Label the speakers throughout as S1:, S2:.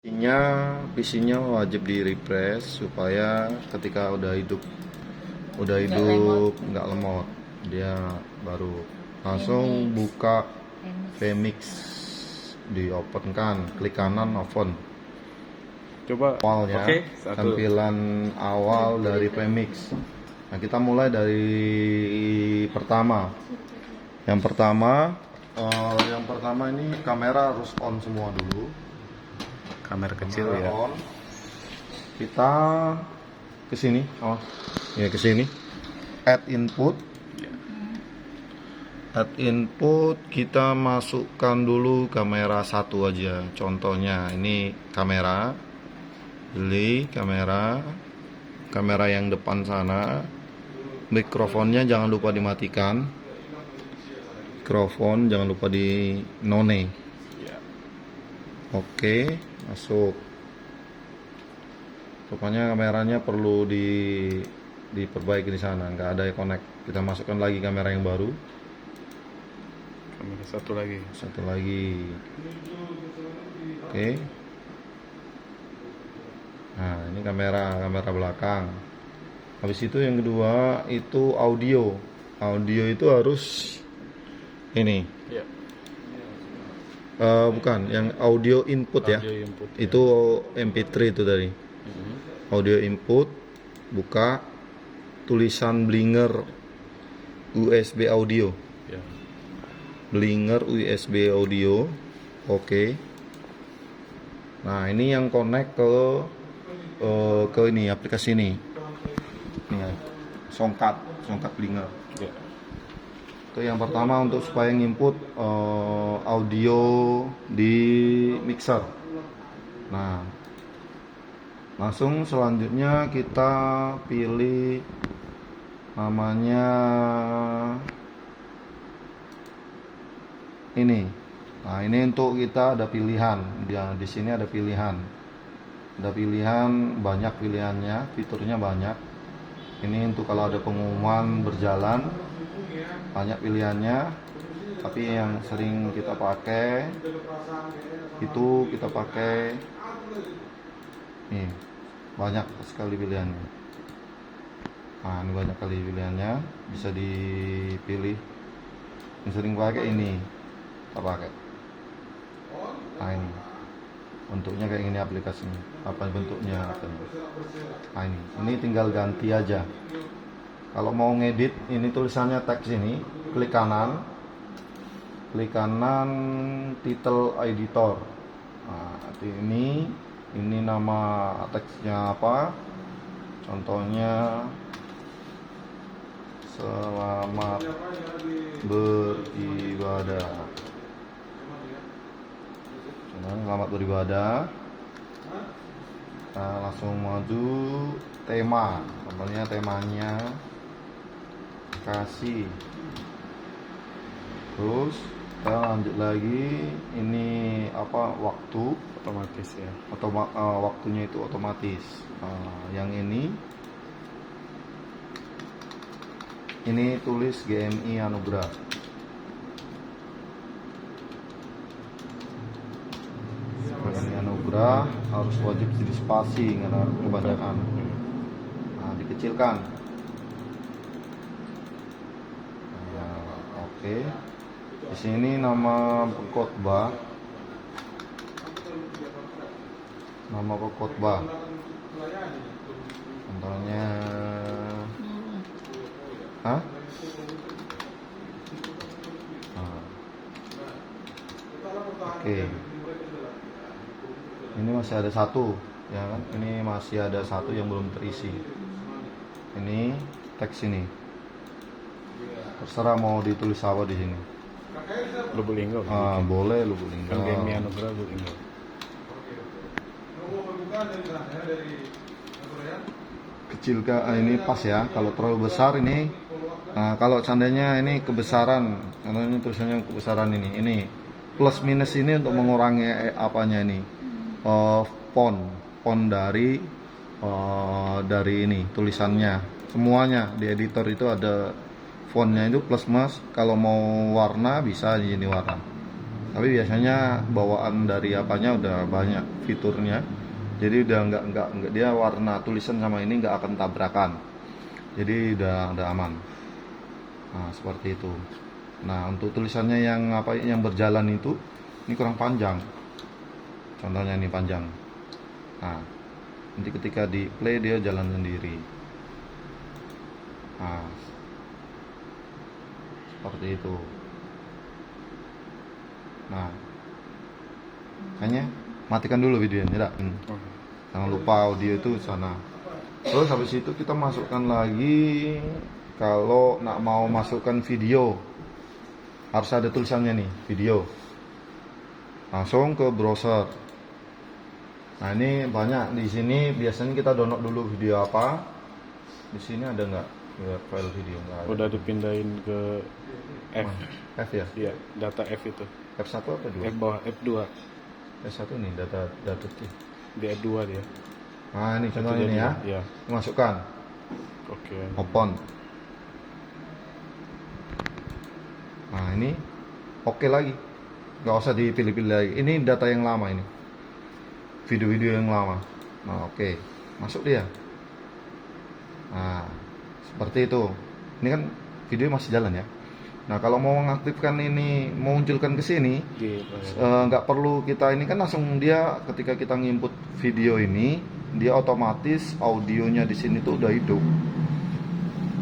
S1: PC-nya wajib di refresh supaya ketika udah hidup nggak lemot, dia baru langsung buka Vmix, di open kan, klik kanan open
S2: Coba.
S1: awalnya,
S2: Oke, satu.
S1: tampilan awal dari Vmix. Nah, kita mulai dari pertama. Yang pertama ini kamera harus on semua dulu.
S2: Kamera kecil
S1: Kamera
S2: ya.
S1: on. Kita ke sini, ke sini. Add input. Add input, kita masukkan dulu kamera satu aja. Contohnya ini kamera. Pilih kamera yang depan sana. Mikrofonnya jangan lupa dimatikan. Mikrofon jangan lupa di none. Oke, masuk. Rupanya kameranya perlu diperbaiki di sana, nggak ada yang connect. Kita masukkan lagi kamera yang baru.
S2: Kamera satu lagi.
S1: Oke. Nah, ini kamera belakang. Habis itu yang kedua itu audio. Audio itu harus ini.
S2: Ya.
S1: Bukan, yang audio input ya.
S2: Audio input, ya.
S1: Itu MP3 itu tadi. Audio input, buka tulisan Blinger USB audio.
S2: Ya.
S1: Blinger USB audio. Oke. Nah, ini yang connect ke ini aplikasi ini. Ini songkat Blinger.
S2: Ya.
S1: Itu yang pertama untuk supaya nginput audio di mixer. Nah, langsung selanjutnya kita pilih namanya ini. Nah, ini untuk kita ada pilihan. Di sini ada pilihan. Banyak pilihannya, fiturnya banyak. Ini untuk kalau ada pengumuman berjalan, banyak pilihannya. Tapi yang sering kita pakai itu nih, banyak sekali pilihannya. Nah, ini banyak kali pilihannya, bisa dipilih. Yang sering pakai ini, kita pakai. Nah, ini bentuknya kayak gini aplikasinya. Apa bentuknya? Nah, ini tinggal ganti aja. Kalau mau ngedit, ini tulisannya teks ini, klik kanan title editor. Nah, ini nama teksnya apa? Contohnya selamat beribadah. Nah, langsung maju tema. Contohnya temanya kasih. Terus kita lanjut lagi, ini apa, waktu
S2: Otomatis ya.
S1: waktunya itu otomatis. Yang ini tulis GMI Anugrah. GMI Anugrah harus wajib di spasi karena kebanyakan. Nah, dikecilkan. Oke. Di sini nama pengkhotbah. Contohnya Oke. Ini masih ada satu, ya kan? Ini masih ada satu yang belum terisi. Ini teks ini. Terserah mau ditulis apa di sini.
S2: Lubulinggo.
S1: Boleh Lubulinggo.
S2: Kan GMI Anugrah Lubulinggo.
S1: Kecilkan ini pas ya. Kalau terlalu besar ini, kalau seandainya ini kebesaran, karena ini tulisannya kebesaran ini plus minus ini untuk mengurangi apanya ini, font dari ini tulisannya. Semuanya di editor itu ada fontnya, itu plus minus. Kalau mau warna bisa di sini warna. Tapi biasanya bawaan dari apanya udah banyak fiturnya. Jadi udah nggak dia warna tulisan sama ini nggak akan tabrakan. Jadi udah aman. Nah, seperti itu. Nah, untuk tulisannya yang berjalan itu ini kurang panjang. Contohnya ini panjang. Nah, nanti ketika di play dia jalan sendiri. Nah, seperti itu. Nah, kayaknya matikan dulu videonya, tidak? Jangan lupa audio itu sana. Terus habis itu kita masukkan lagi, kalau nak mau masukkan video harus ada tulisannya nih, video. Langsung ke browser. Nah, ini banyak di sini biasanya kita download dulu video apa. Di sini ada nggak file video? Nggak ada.
S2: Udah dipindahin ke F.
S1: F ya?
S2: Iya, data F itu.
S1: F1 atau 2?
S2: F bawah F2.
S1: F1 nih data
S2: Di F2 dia.
S1: Nah, ini contohnya ini ya.
S2: Iya.
S1: Masukkan.
S2: Oke.
S1: Open. Nah, ini oke lagi. Nggak usah dipilih-pilih lagi. Ini data yang lama ini. Video-video yang lama. Nah, oke. Masuk dia. Nah, seperti itu. Ini kan video masih jalan ya. Nah, kalau mau mengaktifkan ini, mau munculkan ke sini, nggak perlu kita ini kan langsung dia ketika kita nginput video ini, dia otomatis audionya di sini tuh udah hidup.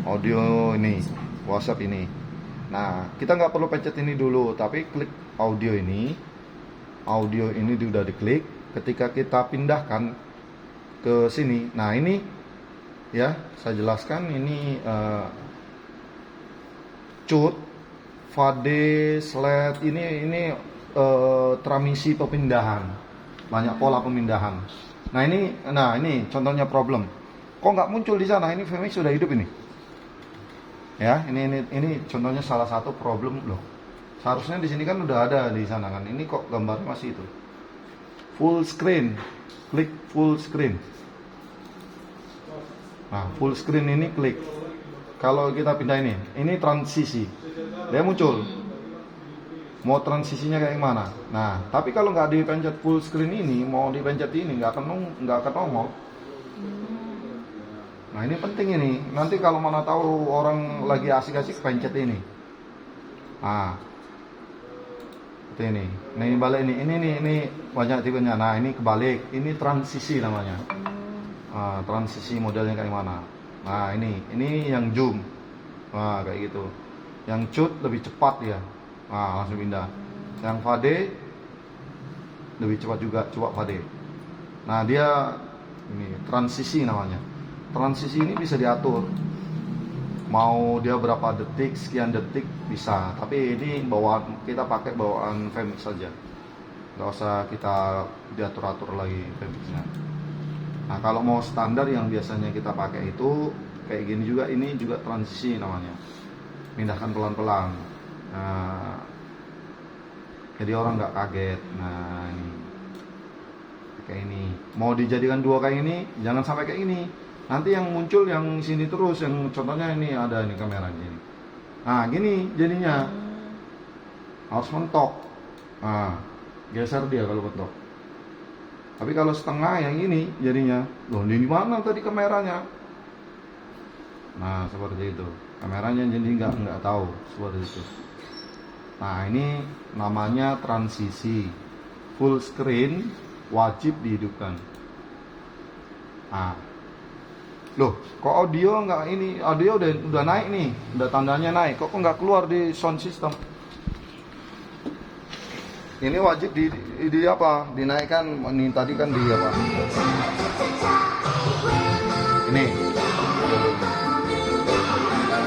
S1: Audio ini, WhatsApp ini. Nah, kita nggak perlu pencet ini dulu, tapi klik audio ini. Audio ini udah diklik. Ketika kita pindahkan ke sini, nah ini ya saya jelaskan ini cut, fade, slide ini transmisi pemindahan, banyak pola pemindahan. Nah ini contohnya problem. Kok nggak muncul di sana? Ini VMix sudah hidup ini. Ya, ini contohnya salah satu problem loh. Seharusnya di sini kan udah ada di sana kan. Ini kok gambarnya masih itu. Full screen, klik full screen. Nah, full screen ini klik. Kalau kita pindah ini transisi, dia muncul. Mau transisinya kayak mana? Nah, tapi kalau nggak dipencet full screen ini, mau dipencet ini nggak akan nongol. Nah, ini penting ini. Nanti kalau mana tahu orang lagi asik-asik pencet ini. Nah, seperti ini. Nah, ini balik ini banyak tipenya. Nah, ini kebalik. Ini transisi namanya. Nah, transisi modelnya kayak mana? Nah, ini yang zoom. Nah, kayak gitu. Yang cut lebih cepat ya. Nah, langsung pindah. Yang fade lebih cepat juga, coba fade. Nah, dia ini transisi namanya. Transisi ini bisa diatur. Mau dia berapa detik, sekian detik bisa. Tapi ini kita pakai bawaan VMix saja. Nggak usah kita diatur-atur lagi VMix-nya. Nah, kalau mau standar yang biasanya kita pakai itu kayak gini juga, ini juga transisi namanya. Pindahkan pelan-pelan. Nah, jadi orang nggak kaget. Nah, ini kayak ini. Mau dijadikan dua kayak ini, jangan sampai kayak ini. Nanti yang muncul yang sini terus, yang contohnya ini ada ini kameranya ini. Nah, gini jadinya. Harus mentok. Nah, geser dia kalau mentok. Tapi kalau setengah yang ini jadinya, loh di mana tadi kameranya? Nah, seperti itu. Kameranya jadi nggak tahu seperti itu. Nah, ini namanya transisi. Full screen wajib dihidupkan. Nah, loh, kok audio nggak ini? Audio udah naik nih, udah tandanya naik. Kok nggak keluar di sound system? Ini wajib di apa? Dinaikkan. Ini tadi kan di apa? Ini.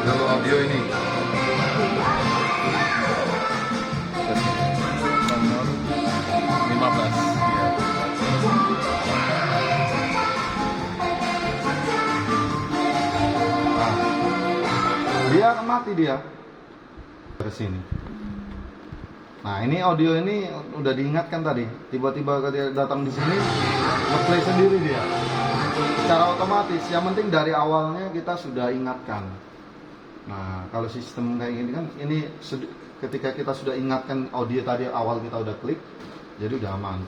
S1: Lalu audio ini.
S2: Nomor 15. Iya.
S1: Nah, dia akan mati dia. Ke sini. Nah, ini audio ini udah diingatkan tadi. Tiba-tiba ketika datang di sini, nge-play sendiri dia. Secara otomatis. Yang penting dari awalnya kita sudah ingatkan. Nah, kalau sistem kayak gini kan, ini ketika kita sudah ingatkan audio tadi awal kita udah klik, jadi udah aman.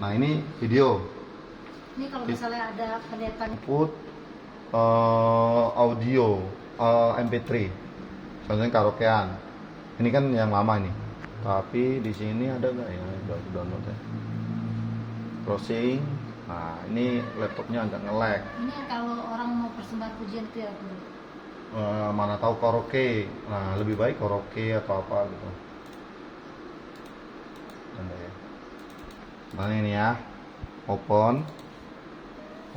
S1: Nah ini video.
S3: Ini kalau misalnya ada pendepan
S1: Input audio MP3, contohnya karaokean. Ini kan yang lama ini. Tapi di sini ada nggak ya? Udah download ya. Browsing. Nah ini laptopnya agak nge-lag.
S3: ini kalau orang mau persembahan pujian itu ya Guru.
S1: Mana tahu karaoke. Nah lebih baik karaoke atau apa gitu. Ada ya. Nah ini ya. Open.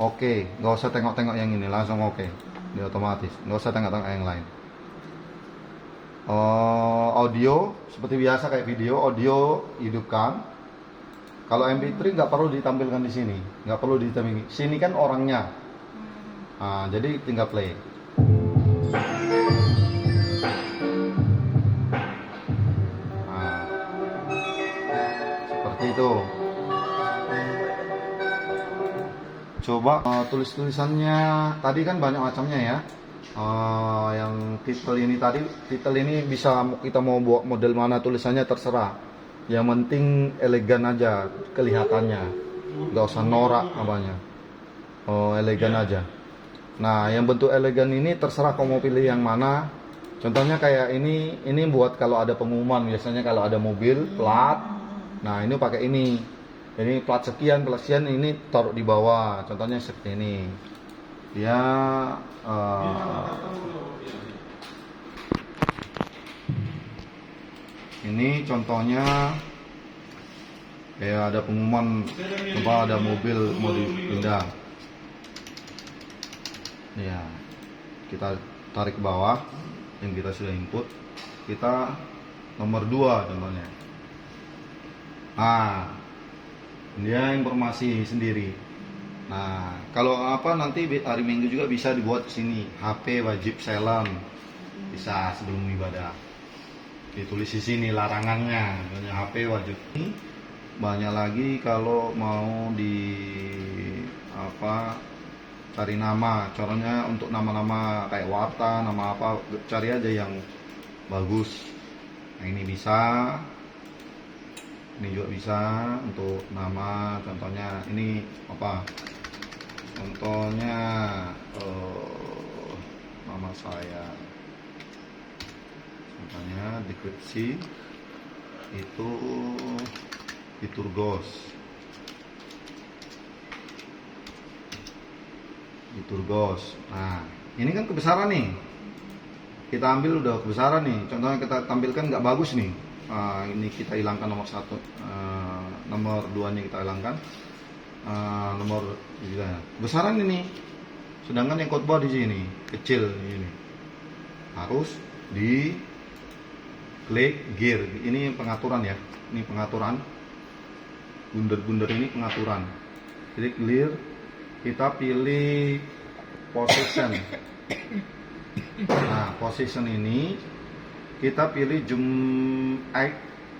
S1: Oke, nggak usah tengok-tengok yang ini, langsung oke. Dia otomatis, nggak usah tengok-tengok yang lain. Audio seperti biasa kayak video, audio hidupkan. Kalau MP3 nggak perlu ditampilkan di sini, nggak perlu ditampilkan. Sini kan orangnya. Nah, jadi tinggal play. Nah, seperti itu. Coba tulis-tulisannya tadi kan banyak macamnya ya. Yang titel ini bisa kita mau buat model mana tulisannya terserah. Yang penting elegan aja kelihatannya, nggak usah norak apanya. Elegan aja. Nah yang bentuk elegan ini terserah kau mau pilih yang mana. Contohnya kayak ini buat kalau ada pengumuman, biasanya kalau ada mobil plat. Nah ini pakai ini. Jadi plat sekian ini taruh di bawah. Contohnya seperti ini. Dia ini contohnya kayak ada pengumuman coba ada mobil mau dipindah. Ya, kita tarik ke bawah yang kita sudah input. Kita nomor 2 contohnya. Nah, dia informasi sendiri. Nah, kalau apa nanti hari Minggu juga bisa dibuat di sini. HP wajib silent. Bisa sebelum ibadah. Ditulis di sini larangannya. Contohnya HP wajib. Banyak lagi kalau mau di apa cari nama. Caranya untuk nama-nama kayak warta, nama apa, cari aja yang bagus. Nah, ini bisa. Ini juga bisa untuk nama, contohnya ini apa? Contohnya nama saya. Contohnya deskripsi itu Iturgos. Nah, ini kan kebesaran nih. Kita ambil udah kebesaran nih. Contohnya kita tampilkan nggak bagus nih. Ini kita hilangkan nomor 1, nomor 2-nya kita hilangkan, nomor besaran ini, sedangkan yang khotbah di sini kecil ini harus di klik gear. Ini pengaturan ya, ini pengaturan bunder-bunder ini pengaturan. Jadi clear, kita pilih position. Nah position ini kita pilih zoom X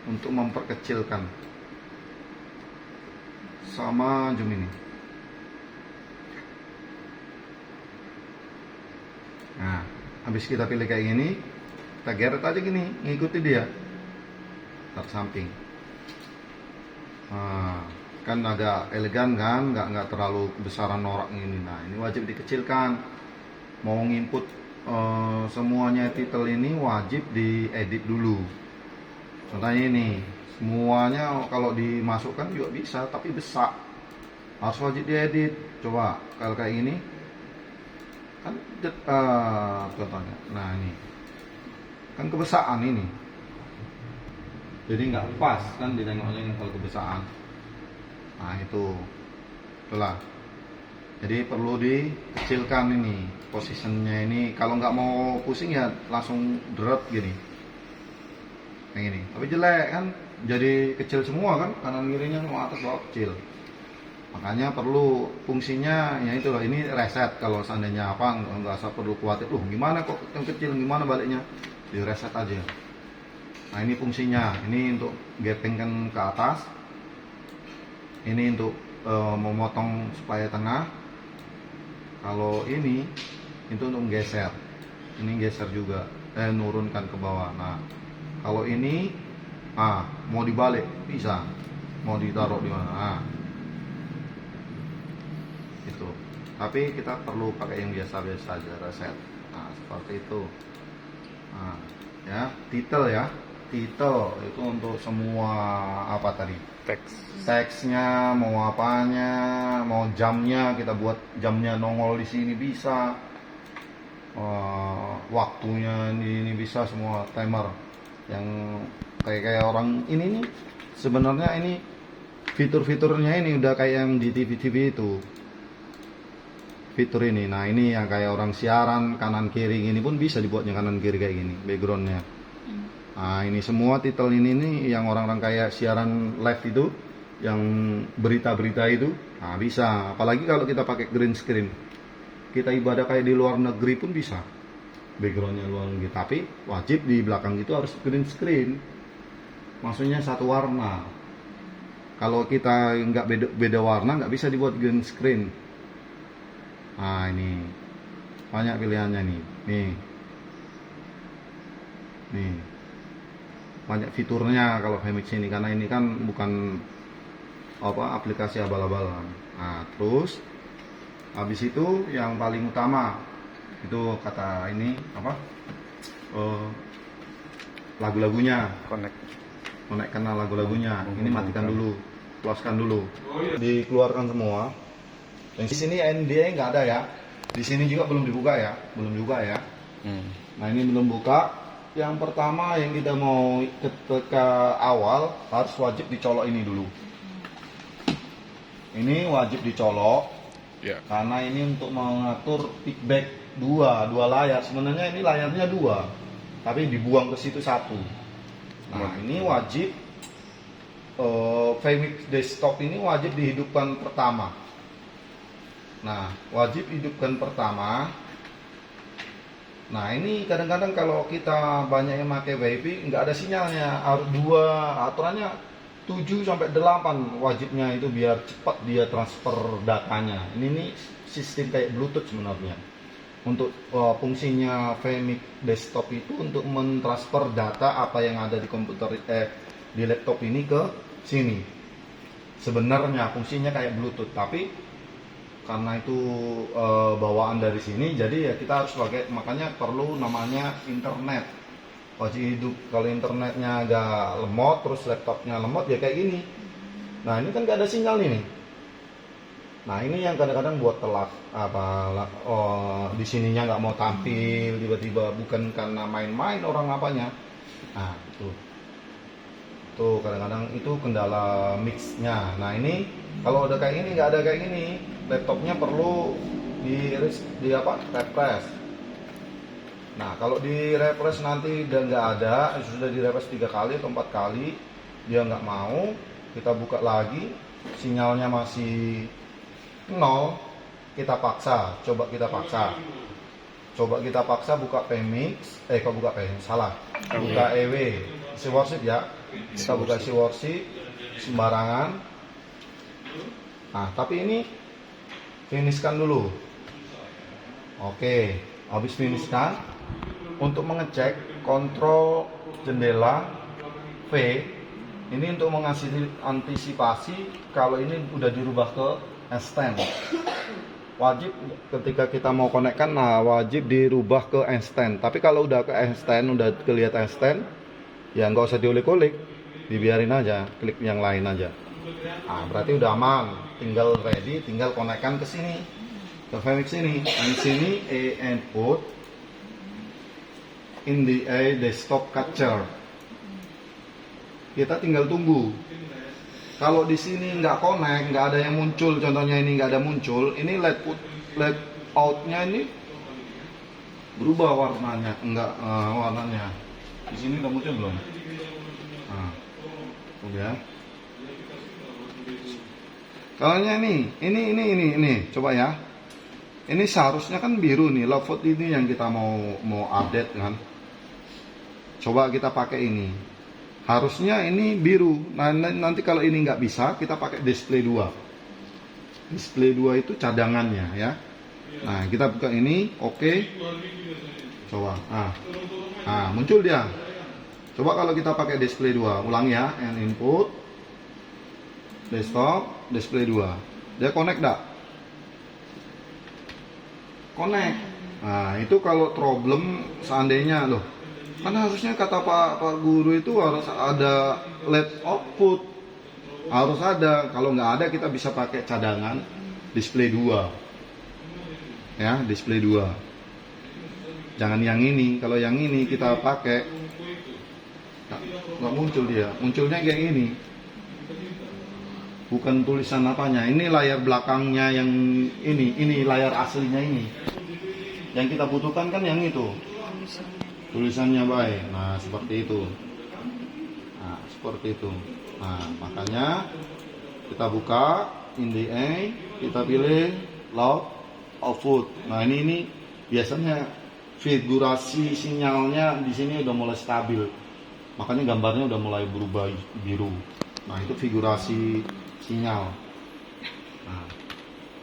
S1: untuk memperkecilkan sama zoom ini. Nah, habis kita pilih kayak gini, kita geret aja gini, ngikuti dia tersamping. Nah, kan agak elegan kan, nggak terlalu besaran norak ini. Nah, ini wajib dikecilkan. Mau nginput semuanya titel ini wajib diedit dulu. Contohnya ini, semuanya kalau dimasukkan juga bisa, tapi besar. Harus wajib diedit. Coba kalau kayak ini, kan contohnya. Nah ini, kan kebesaan ini. Jadi nggak pas kan ditengoknya kalau kebesaan. Nah itu, itulah. Jadi perlu dikecilkan ini posisinya ini. Kalau nggak mau pusing ya langsung deret gini, kayak gini. Tapi jelek kan, jadi kecil semua kan, kanan kirinya mau atas bawah kecil. Makanya perlu fungsinya ya itu loh. Ini reset kalau seandainya apa nggak usah perlu khawatir. Gimana kok yang kecil, gimana baliknya? Di reset aja. Nah ini fungsinya. Ini untuk gepengkan ke atas. Ini untuk memotong supaya tengah. Kalau ini itu untuk menggeser. Ini geser juga, nurunkan ke bawah. Nah Kalau ini mau dibalik bisa, mau ditaruh di mana. Itu. Tapi kita perlu pakai yang biasa-biasa aja, reset. Nah, seperti itu. Nah, ya, titel ya. Titel itu untuk semua apa tadi? Teksnya, mau apanya, mau jamnya, kita buat jamnya nongol di sini bisa. Waktunya ini bisa, semua timer yang kayak orang ini nih. Sebenarnya ini fitur-fiturnya ini udah kayak yang di TV-TV itu. Fitur ini, nah ini yang kayak orang siaran kanan kiri ini pun bisa dibuatnya kanan kiri kayak gini backgroundnya. Nah ini semua titel ini nih yang orang-orang kayak siaran live itu, yang berita-berita itu, nah bisa. Apalagi kalau kita pakai green screen, kita ibadah kayak di luar negeri pun bisa backgroundnya luar negeri, tapi wajib di belakang itu harus green screen, maksudnya satu warna. Kalau kita nggak beda warna nggak bisa dibuat green screen. Nah ini banyak pilihannya nih banyak fiturnya kalau Vmix ini, karena ini kan bukan aplikasi abal-abalan. Nah terus habis itu yang paling utama itu kata ini lagu-lagunya, konekkan lagu-lagunya. Ini matikan dulu, closekan dulu, dikeluarkan semua. Dan di sini NDA nggak ada ya, di sini juga belum dibuka ya, Nah ini belum buka. Yang pertama yang kita mau ketika awal harus wajib dicolok ini dulu. Ini wajib dicolok, karena ini untuk mengatur feedback dua layar. Sebenarnya ini layarnya dua, tapi dibuang ke situ satu. Nah ini wajib Vmix desktop ini wajib dihidupkan pertama. Nah, wajib hidupkan pertama. Nah, ini kadang-kadang kalau kita banyak yang pakai WiFi nggak ada sinyalnya. Harus dua, aturannya 7 sampai 8 wajibnya itu biar cepat dia transfer datanya. Ini nih sistem kayak Bluetooth sebenarnya. Untuk fungsinya Vmix desktop itu untuk mentransfer data apa yang ada di komputer di laptop ini ke sini. Sebenarnya fungsinya kayak Bluetooth, tapi karena itu bawaan dari sini, jadi ya kita harus pakai, makanya perlu namanya internet. Wajib hidup. Kalau internetnya agak lemot, terus laptopnya lemot ya kayak gini. Nah ini kan gak ada sinyal ini. Nah ini yang kadang-kadang buat telat di sininya nggak mau tampil tiba-tiba, bukan karena main-main orang apanya. Nah itu kadang-kadang itu kendala mixnya. Nah ini kalau udah kayak gini, nggak ada kayak gini, laptopnya perlu refresh. Nah kalau di refresh nanti udah nggak ada, sudah di refresh 3 kali atau 4 kali dia nggak mau, kita buka lagi sinyalnya masih 0, kita paksa, coba kita paksa buka Vmix, buka EW isi worksheet ya, kita buka isi worksheet sembarangan. Nah tapi ini finishkan dulu. Oke, habis finishkan, untuk mengecek kontrol jendela V ini untuk mengantisipasi kalau ini udah dirubah ke extend. Wajib ketika kita mau konekkan, wajib dirubah ke extend. Tapi kalau udah ke extend, udah kelihatan extend, ya nggak usah diolik-olik, dibiarin aja, klik yang lain aja. Nah, berarti udah aman, tinggal ready, tinggal konekkan ke sini, ke Vmix ini. Dan sini input in the desktop capture. Kita tinggal tunggu. Kalau di sini nggak connect, nggak ada yang muncul, contohnya ini nggak ada muncul, ini LED outnya ini berubah warnanya, warnanya. Di sini udah muncul belum? Nah, udah. Kalau ini, coba ya. Ini seharusnya kan biru nih, Lovefoot ini yang kita mau update kan. Coba kita pakai ini. Harusnya ini biru. Nah, nanti kalau ini nggak bisa, kita pakai display 2. Display 2 itu cadangannya ya. Nah, kita buka ini, oke. Coba. Nah, muncul dia. Coba kalau kita pakai display 2, ulangi ya, and input, desktop, display 2. Dia connect enggak? Connect. Nah, itu kalau problem seandainya loh. Kan harusnya kata Pak Guru itu harus ada LED output. Harus ada. Kalau nggak ada kita bisa pakai cadangan display 2. Ya, display 2. Jangan yang ini. Kalau yang ini kita pakai nggak muncul dia. Munculnya kayak ini. Bukan tulisan apanya. Ini layar belakangnya yang ini layar aslinya ini. Yang kita butuhkan kan yang itu. Tulisannya baik. Nah, seperti itu. Nah, seperti itu. Nah, makanya kita buka INDI, kita pilih loud output. Nah, ini biasanya figurasi sinyalnya di sini udah mulai stabil. Makanya gambarnya udah mulai berubah biru. Nah, itu figurasi sinyal.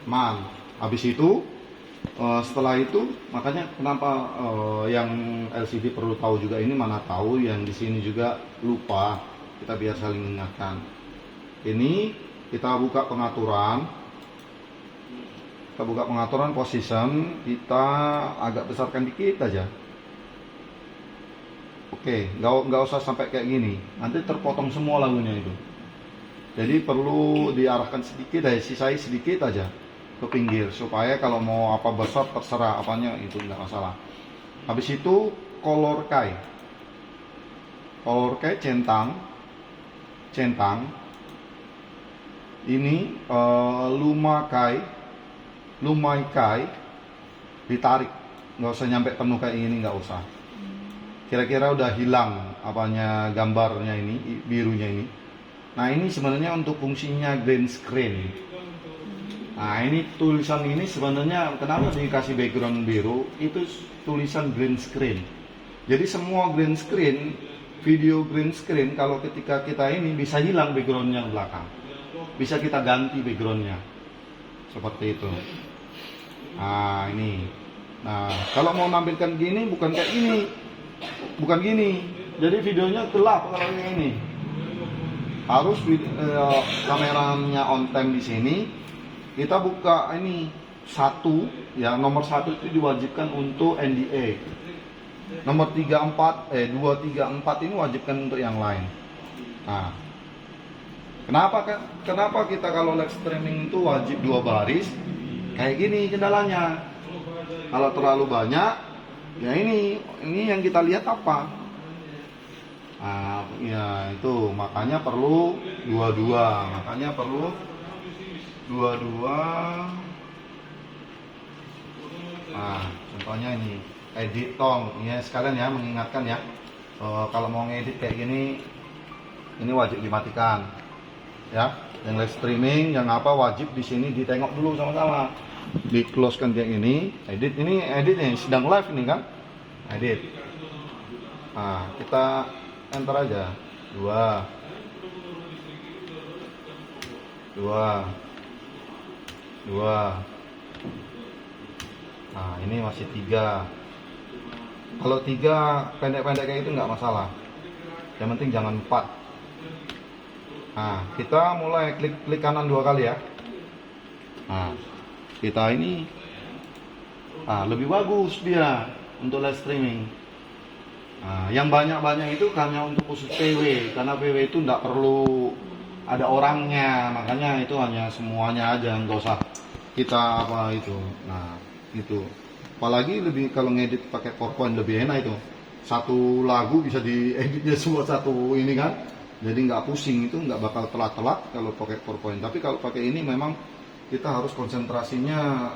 S1: Nah, habis itu setelah itu makanya kenapa yang LCD perlu tahu juga ini, mana tahu yang di sini juga lupa, kita biar saling ingatkan. Ini kita buka pengaturan, position, kita agak besarkan dikit aja. Oke, nggak usah sampai kayak gini, nanti terpotong semua lagunya itu. Jadi perlu diarahkan sedikit aja, sisai sedikit aja ke pinggir supaya kalau mau apa besar terserah apanya, itu nggak masalah. Habis itu color key centang ini lumai kai ditarik, nggak usah nyampe penuh kayak ini, nggak usah. Kira-kira udah hilang apanya gambarnya ini, birunya ini. Nah, ini sebenarnya untuk fungsinya green screen. Nah, ini tulisan ini sebenarnya kenapa dikasih background biru, itu tulisan green screen. Jadi semua green screen, video green screen, kalau ketika kita ini bisa hilang backgroundnya belakang, bisa kita ganti backgroundnya seperti itu. Nah, ini. Nah, kalau mau nampilkan gini bukan kayak ini, bukan gini. Jadi videonya gelap kalau yang ini. Harus kameranya on time di sini. Kita buka ini satu, ya nomor 1 itu diwajibkan untuk NDA. Nomor 2, 3, 4 ini wajibkan untuk yang lain. Nah, kenapa kita kalau live streaming itu wajib 2 baris? Kayak gini kendalanya. Kalau terlalu banyak, ya ini yang kita lihat apa? Nah, ya itu makanya perlu dua-dua. Nah, contohnya ini edit tong. Ya sekalian ya mengingatkan ya. Kalau mau ngedit kayak gini, ini wajib dimatikan. Ya, yang live streaming, yang apa wajib di sini ditengok dulu sama-sama. Di close kan kayak ini. Edit nih, sedang live ini kan. Edit. Nah, kita enter aja. 2. Nah, ini masih 3. Kalau 3 pendek-pendek kayak itu nggak masalah. Yang penting jangan 4. Nah, kita mulai klik kanan 2 kali ya. Nah, kita ini lebih bagus dia untuk live streaming. Nah, yang banyak-banyak itu hanya untuk khusus PW, karena PW itu nggak perlu ada orangnya, makanya itu hanya semuanya aja, nggak usah kita apa itu. Nah, itu apalagi lebih kalau ngedit pakai PowerPoint lebih enak itu. Satu lagu bisa dieditnya semua satu ini kan, jadi nggak pusing, itu nggak bakal telat-telat kalau pakai PowerPoint. Tapi kalau pakai ini memang kita harus konsentrasinya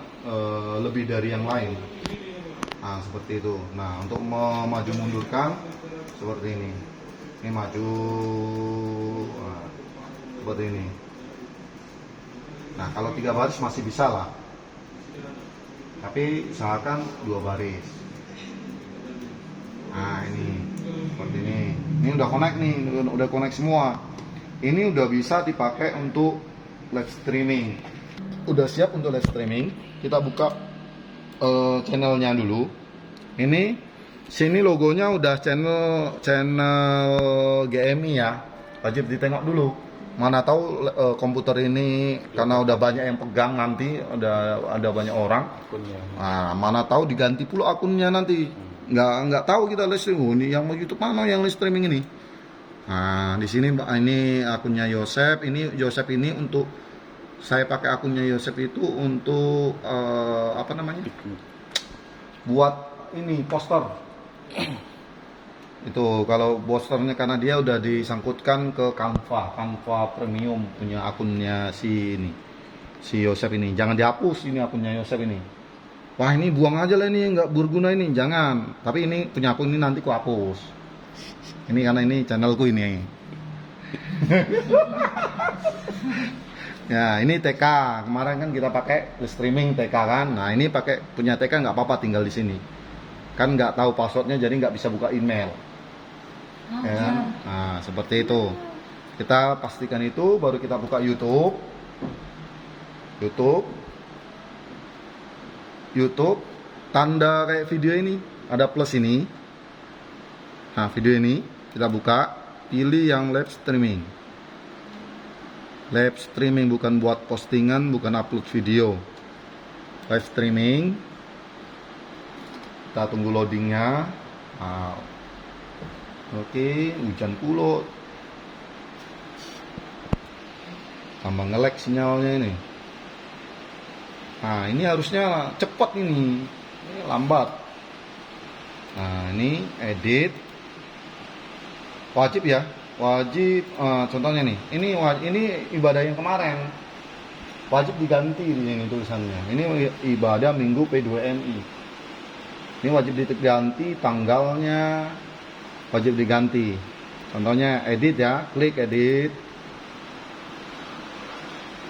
S1: lebih dari yang lain. Nah, seperti itu. Nah, untuk maju mundurkan seperti ini. Ini maju seperti ini. Nah, kalau 3 baris masih bisa lah. Tapi usahakan 2 baris. Nah, ini seperti ini. Ini udah connect nih, udah connect semua. Ini udah bisa dipakai untuk live streaming. Udah siap untuk live streaming. Kita buka channelnya dulu. Ini Sini logonya udah channel GMI ya. Wajib ditengok dulu. Mana tahu komputer ini karena udah banyak yang pegang nanti, ada banyak orang.
S2: Akunnya.
S1: Nah, mana tahu diganti pula akunnya nanti. Nggak tahu kita live streaming. Oh, ini yang mau YouTube mana yang live streaming ini? Nah, di sini ini akunnya Yosep. Ini Yosep ini untuk saya pakai akunnya Yosep itu untuk apa namanya? Buat ini poster. Itu kalau posternya karena dia udah disangkutkan ke Canva Premium punya akunnya si Yosep ini. Jangan dihapus ini akunnya Yosep ini. Wah ini buang aja lah ini nggak berguna ini, jangan. Tapi ini punya akun ini nanti ku hapus. Ini karena ini channelku ini. Ya ini TK kemarin kan kita pakai streaming TK kan. Nah ini pakai punya TK nggak apa-apa tinggal di sini. Kan nggak tahu passwordnya jadi nggak bisa buka email. Ya kan? Nah seperti itu. Kita pastikan itu baru kita buka YouTube. Tanda kayak video ini ada plus ini. Nah video ini kita buka, pilih yang live streaming. Live streaming bukan buat postingan, bukan upload video. Live streaming. Kita tunggu loadingnya. Nah, oke, hujan pulot. Tambah nge-lag sinyalnya ini. Nah ini harusnya cepat ini lambat. Nah ini edit. Wajib ya, wajib. Contohnya nih, ini ibadah yang kemarin. Wajib diganti di sini tulisannya. Ini ibadah Minggu P2MI. Ini wajib diganti tanggalnya, wajib diganti. Contohnya edit ya, klik edit.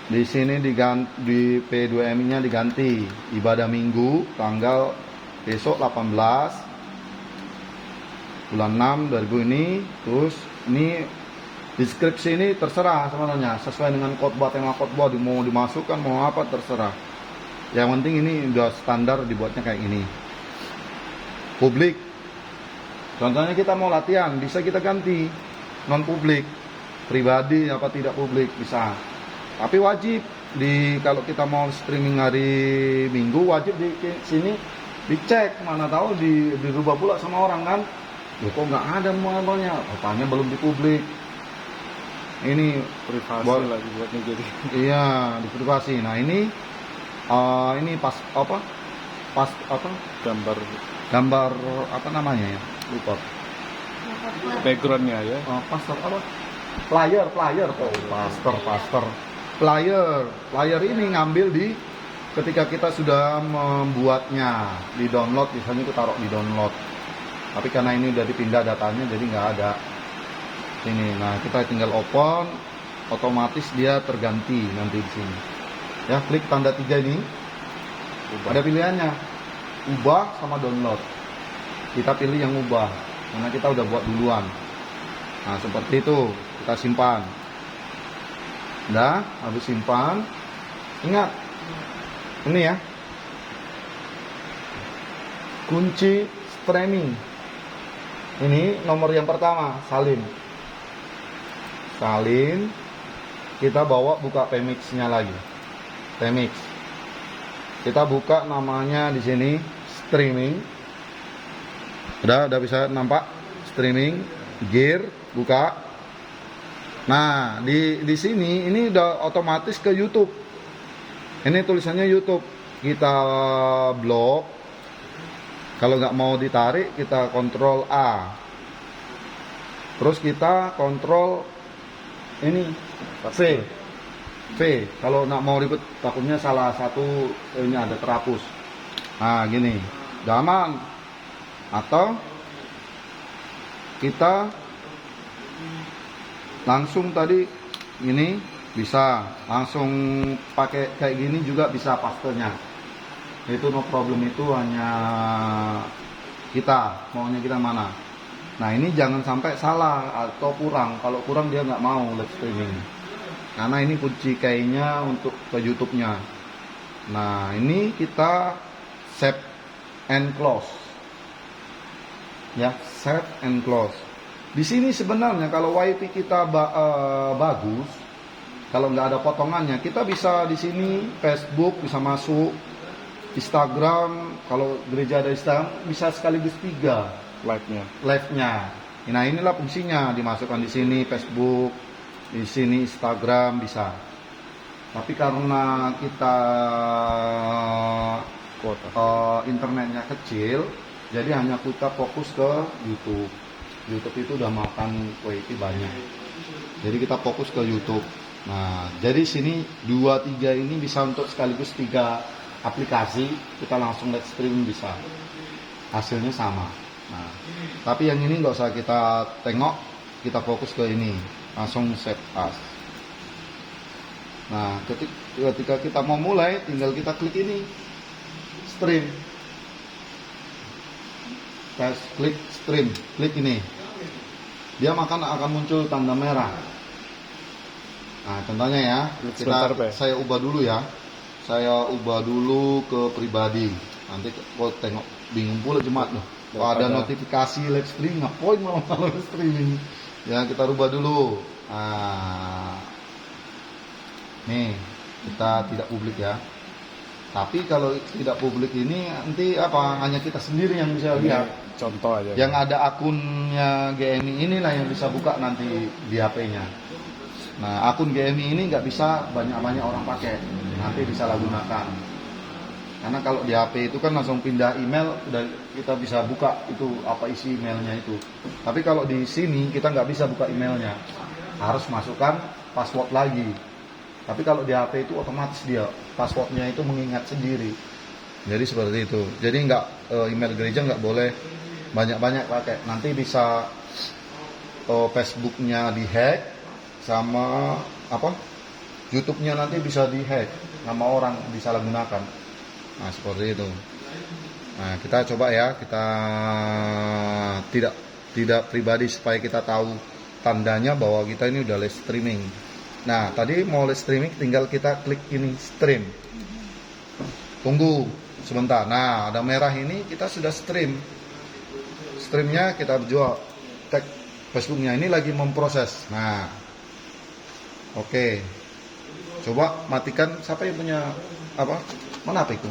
S1: Di sini diganti, di P2MI-nya diganti ibadah Minggu tanggal besok 18 bulan 6 2000 ini. Terus ini deskripsi ini terserah sebenarnya sesuai dengan khotbah, tema khotbah mau dimasukkan mau apa terserah. Yang penting ini udah standar dibuatnya kayak ini. Publik. Contohnya kita mau latihan bisa kita ganti non publik, pribadi apa tidak publik bisa. Tapi wajib kalau kita mau streaming hari Minggu wajib di sini dicek, mana tahu dirubah pula sama orang kan. Loh, kok nggak ada muamalnya? Rupanya belum dipublik. Ini
S2: Privasi lagi buatnya jadi.
S1: Iya, di privasi. Nah, ini pas apa? Gambar apa namanya ya? Lupa.
S2: Backgroundnya ya.
S1: Pastor apa? Player kok. Pastor. Player ini ngambil ketika kita sudah membuatnya di download, misalnya kita taruh di download. Tapi karena ini udah dipindah datanya jadi nggak ada ini. Nah kita tinggal open, otomatis dia terganti nanti di sini. Ya klik tanda 3 ini. Ada pilihannya ubah sama download. Kita pilih yang ubah karena kita udah buat duluan. Nah seperti itu kita simpan. Udah habis simpan, ingat ini ya kunci streaming. Ini nomor yang pertama, salin. Kita bawa buka PMix-nya lagi. PMix. Kita buka namanya di sini streaming. Udah bisa nampak streaming, gear, buka. Nah, di sini ini udah otomatis ke YouTube. Ini tulisannya YouTube. Kita blok. Kalau nggak mau ditarik, kita kontrol A. Terus kita kontrol ini V. Kalau nggak mau ribet, takutnya salah satu ini ada terhapus. Nah, gini, gampang. Atau kita langsung tadi ini bisa langsung pakai kayak gini juga bisa pastenya. Itu no problem, itu hanya kita maunya kita mana. Nah ini jangan sampai salah atau kurang. Kalau kurang dia nggak mau live streaming karena ini kunci kayaknya untuk ke YouTube-nya. Nah ini kita save and close. Ya, save and close. Di sini sebenarnya kalau WiFi kita bagus, kalau nggak ada potongannya, kita bisa di sini Facebook bisa masuk, Instagram, kalau gereja ada Instagram bisa sekaligus 3
S2: Live-nya.
S1: live-nya. Nah, inilah fungsinya, dimasukkan di sini Facebook, di sini Instagram bisa. Tapi karena kita
S2: Kuota.
S1: internetnya kecil, jadi hanya kita fokus ke YouTube. YouTube itu udah makan WiFi banyak. Jadi kita fokus ke YouTube. Nah, jadi sini 2-3 ini bisa untuk sekaligus 3 aplikasi, kita langsung live streaming bisa. Hasilnya sama. Nah, tapi yang ini nggak usah kita tengok, kita fokus ke ini, langsung set as. Nah, ketika kita mau mulai, tinggal kita klik ini, stream. Kita klik stream, klik ini. Dia akan muncul tanda merah. Nah, contohnya ya,
S2: Sebentar, Pak.
S1: saya ubah dulu ya. Saya ubah dulu ke pribadi. Nanti kok tengok bingung pula jemaat loh. Kalau ada notifikasi live streaming, ngapain malam-malam live streaming? Ya, kita rubah dulu. Nah, nih, kita tidak publik ya. Tapi kalau tidak publik ini nanti apa? Hanya kita sendiri yang bisa lihat.
S2: Contoh aja.
S1: Yang ada akunnya GMI inilah yang bisa buka nanti di HP-nya. Nah, akun GMI ini nggak bisa banyak-banyak orang pakai, nanti disalahgunakan. Karena kalau di HP itu kan langsung pindah email, udah kita bisa buka itu apa isi emailnya itu. Tapi kalau di sini kita nggak bisa buka emailnya, harus masukkan password lagi. Tapi kalau di HP itu otomatis dia passwordnya itu mengingat sendiri. Jadi seperti itu. Jadi nggak email gereja nggak boleh banyak-banyak pakai. Nanti bisa Facebooknya dihack, sama apa YouTube-nya nanti bisa dihack, nama orang disalahgunakan. Nah, seperti itu. Nah, kita coba ya, kita tidak pribadi supaya kita tahu tandanya bahwa kita ini udah live streaming. Nah, tadi mau live streaming tinggal kita klik ini stream. Tunggu sebentar. Nah, ada merah ini kita sudah stream. Streamnya kita jual, tag Facebooknya ini lagi memproses. Nah, oke. Coba matikan, siapa yang punya apa? Mana HP itu?